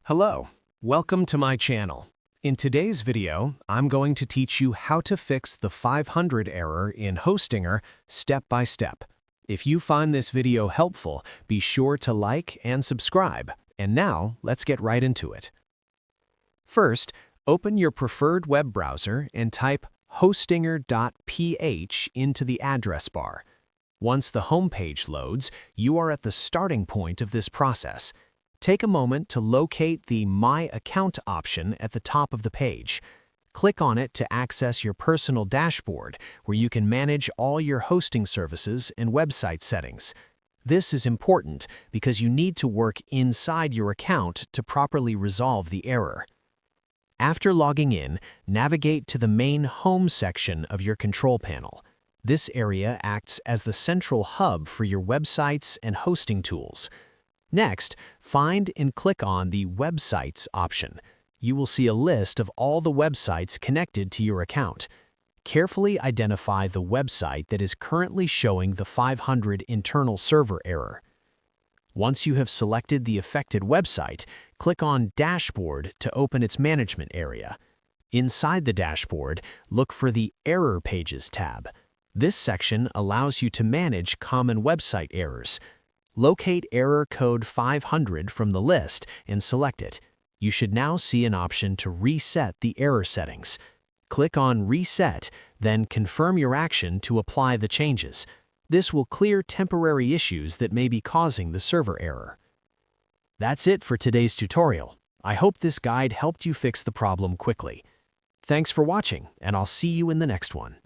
Hello, welcome to my channel. In today's video, I'm going to teach you how to fix the 500 error in Hostinger step by step. If you find this video helpful, be sure to like and subscribe. And now, let's get right into it. First, open your preferred web browser and type hostinger.ph into the address bar. Once the home page loads, you are at the starting point of this process. Take a moment to locate the My Account option at the top of the page. Click on it to access your personal dashboard, where you can manage all your hosting services and website settings. This is important because you need to work inside your account to properly resolve the error. After logging in, navigate to the main Home section of your control panel. This area acts as the central hub for your websites and hosting tools. Next, find and click on the Websites option. You will see a list of all the websites connected to your account. Carefully identify the website that is currently showing the 500 internal server error. Once you have selected the affected website, click on Dashboard to open its management area. Inside the dashboard, look for the Error Pages tab. This section allows you to manage common website errors. Locate error code 500 from the list and select it. You should now see an option to reset the error settings. Click on Reset, then confirm your action to apply the changes. This will clear temporary issues that may be causing the server error. That's it for today's tutorial. I hope this guide helped you fix the problem quickly. Thanks for watching, and I'll see you in the next one.